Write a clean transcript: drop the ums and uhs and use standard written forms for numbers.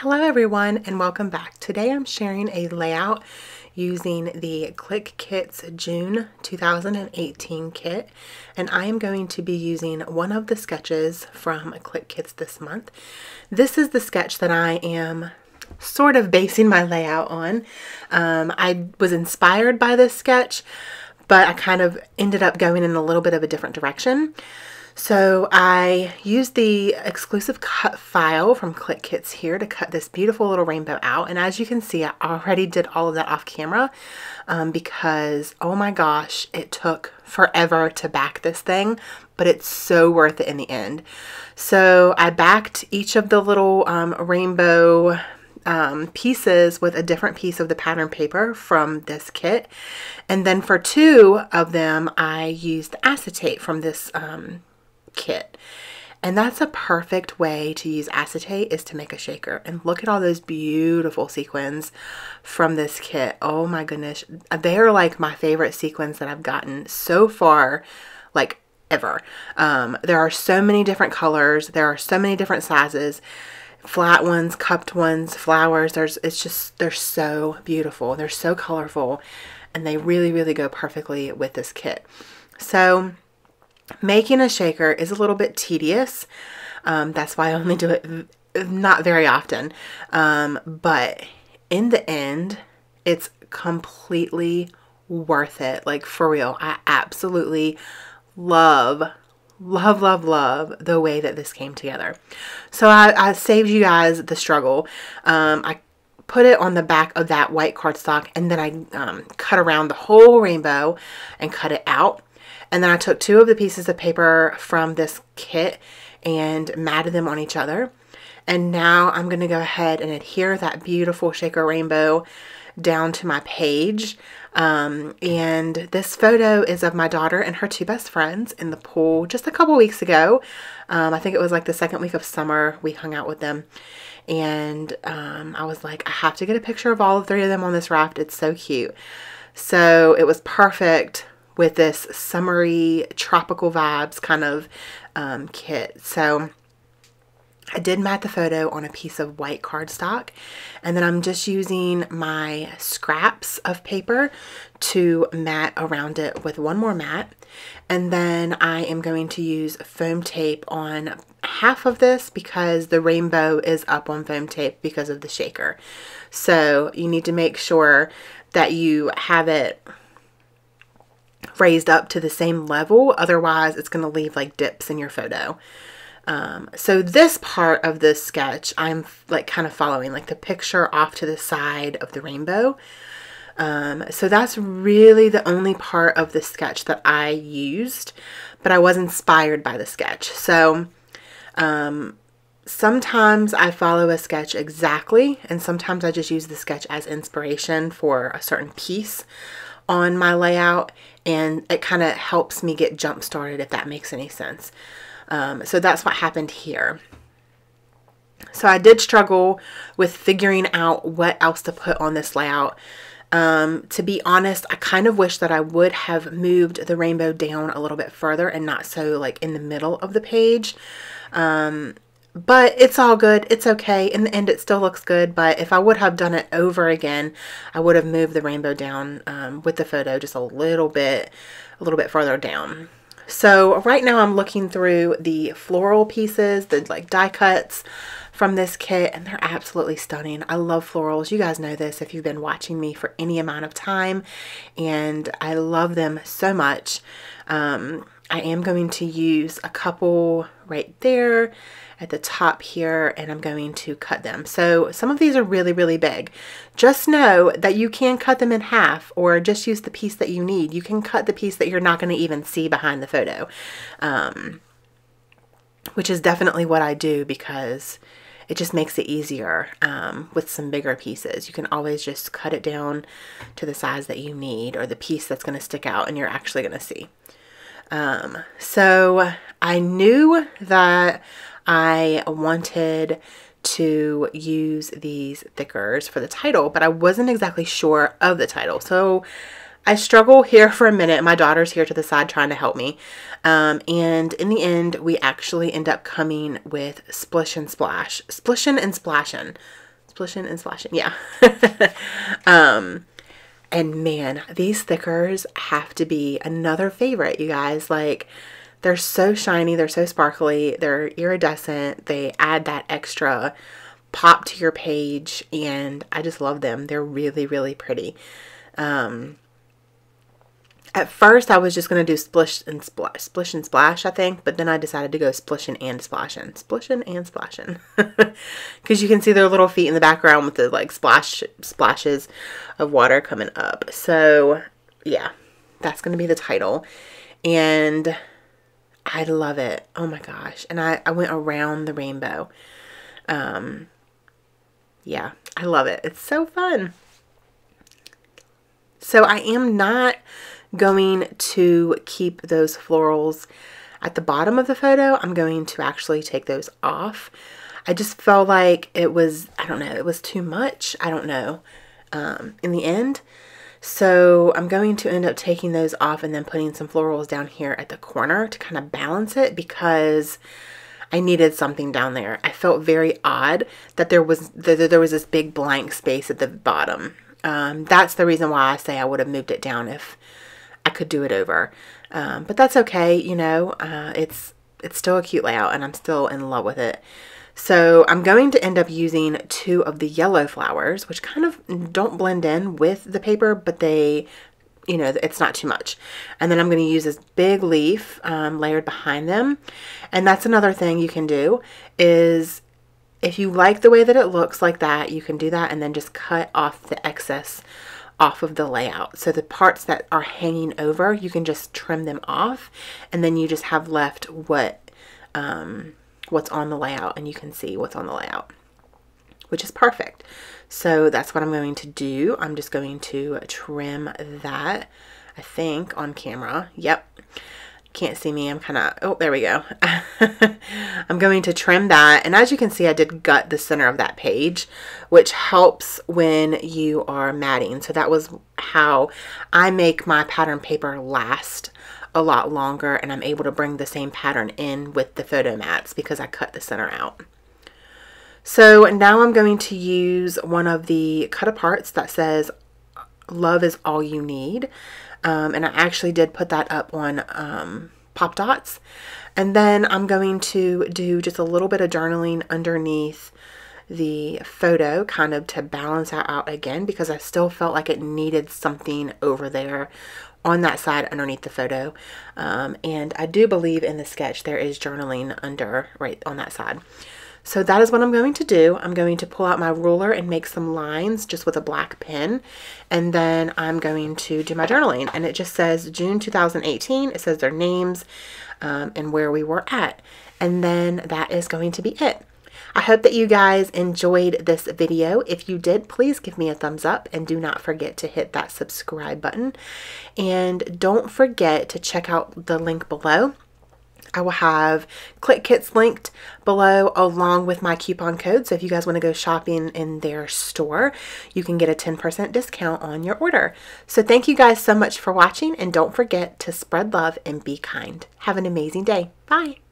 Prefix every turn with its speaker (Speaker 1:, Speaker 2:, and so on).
Speaker 1: Hello everyone and welcome back. Today I'm sharing a layout using the Clique Kits June 2018 kit, and I am going to be using one of the sketches from Clique Kits this month. This is the sketch that I am sort of basing my layout on. I was inspired by this sketch, but I kind of ended up going in a little bit of a different direction. So I used the exclusive cut file from Clique Kits here to cut this beautiful little rainbow out. And as you can see, I already did all of that off camera because, oh my gosh, it took forever to back this thing, but it's so worth it in the end. So I backed each of the little rainbow pieces with a different piece of the pattern paper from this kit. And then for two of them, I used acetate from this kit. And that's a perfect way to use acetate, is to make a shaker. And look at all those beautiful sequins from this kit. Oh my goodness, they are like my favorite sequins that I've gotten so far, like ever. There are so many different colors, there are so many different sizes, flat ones, cupped ones, flowers. They're so beautiful, they're so colorful, and they really go perfectly with this kit. So making a shaker is a little bit tedious. That's why I only do it not very often. But in the end, it's completely worth it. Like, for real, I absolutely love the way that this came together. So I saved you guys the struggle. I put it on the back of that white cardstock, and then I cut around the whole rainbow and cut it out. And then I took two of the pieces of paper from this kit and matted them on each other. And now I'm going to go ahead and adhere that beautiful shaker rainbow down to my page. And this photo is of my daughter and her two best friends in the pool just a couple weeks ago. I think it was like the second week of summer we hung out with them. And I was like, I have to get a picture of all three of them on this raft. It's so cute. So it was perfect with this summery tropical vibes kind of kit. So I did mat the photo on a piece of white cardstock, and then I'm just using my scraps of paper to mat around it with one more mat. And then I am going to use foam tape on half of this because the rainbow is up on foam tape because of the shaker. So you need to make sure that you have it raised up to the same level, otherwise it's going to leave like dips in your photo. So this part of this sketch, I'm like kind of following like the picture off to the side of the rainbow. So that's really the only part of the sketch that I used, but I was inspired by the sketch. So sometimes I follow a sketch exactly, and sometimes I just use the sketch as inspiration for a certain piece on my layout, and it kind of helps me get jump started, if that makes any sense. So that's what happened here. So I did struggle with figuring out what else to put on this layout. To be honest, I kind of wish that I would have moved the rainbow down a little bit further and not so like in the middle of the page. But it's all good. It's okay. In the end, it still looks good. But if I would have done it over again, I would have moved the rainbow down with the photo just a little bit further down. So right now I'm looking through the floral pieces, the like die cuts from this kit, and they're absolutely stunning. I love florals. You guys know this if you've been watching me for any amount of time, and I love them so much. I am going to use a couple right there at the top here, and I'm going to cut them. So some of these are really big. Just know that you can cut them in half, or just use the piece that you need. You can cut the piece that you're not going to even see behind the photo, which is definitely what I do because it just makes it easier with some bigger pieces. You can always just cut it down to the size that you need, or the piece that's going to stick out and you're actually going to see. So I knew that I wanted to use these thickers for the title, but I wasn't exactly sure of the title. So I struggle here for a minute. My daughter's here to the side trying to help me. And in the end, we actually end up coming with Splishin' and Splashin'. Splishing and splashing, yeah. And man, these stickers have to be another favorite, you guys. Like, they're so shiny, they're so sparkly, they're iridescent, they add that extra pop to your page, and I just love them. They're really, really pretty. At first, I was just going to do splish and splash, I think, but then I decided to go splishing and splashing. Splishing and splashing. Because you can see their little feet in the background with the, like, splashes of water coming up. So, yeah, that's going to be the title. And I love it. Oh, my gosh. And I went around the rainbow. Yeah, I love it. It's so fun. So, I am not going to keep those florals at the bottom of the photo. I'm going to actually take those off. I just felt like it was, I don't know, it was too much. I don't know, in the end. So I'm going to end up taking those off and then putting some florals down here at the corner to kind of balance it, because I needed something down there. I felt very odd that there was this big blank space at the bottom. That's the reason why I say I would have moved it down if I could do it over. But that's okay, you know, it's still a cute layout and I'm still in love with it. So I'm going to end up using 2 of the yellow flowers, which kind of don't blend in with the paper, but they, you know, it's not too much. And then I'm going to use this big leaf layered behind them. And that's another thing you can do is, if you like the way that it looks like that, you can do that and then just cut off the excess off of the layout. So the parts that are hanging over, you can just trim them off, and then you just have left what's on the layout, and you can see what's on the layout, which is perfect. So that's what I'm going to do. I'm just going to trim that, I think, on camera. Yep. Can't see me. I'm kind of, oh, there we go. I'm going to trim that. And as you can see, I did gut the center of that page, which helps when you are matting. So that was how I make my pattern paper last a lot longer, and I'm able to bring the same pattern in with the photo mats because I cut the center out. So now I'm going to use one of the cut aparts that says "Love is all you need." And I actually did put that up on Pop Dots. And then I'm going to do just a little bit of journaling underneath the photo, kind of to balance that out again, because I still felt like it needed something over there on that side underneath the photo. And I do believe in the sketch there is journaling under right on that side. So that is what I'm going to do. I'm going to pull out my ruler and make some lines just with a black pen. And then I'm going to do my journaling. And it just says June 2018. It says their names and where we were at. And then that is going to be it. I hope that you guys enjoyed this video. If you did, please give me a thumbs up and do not forget to hit that subscribe button. And don't forget to check out the link below. I will have Clique kits linked below along with my coupon code. So if you guys want to go shopping in their store, you can get a 10% discount on your order. So thank you guys so much for watching, and don't forget to spread love and be kind. Have an amazing day. Bye.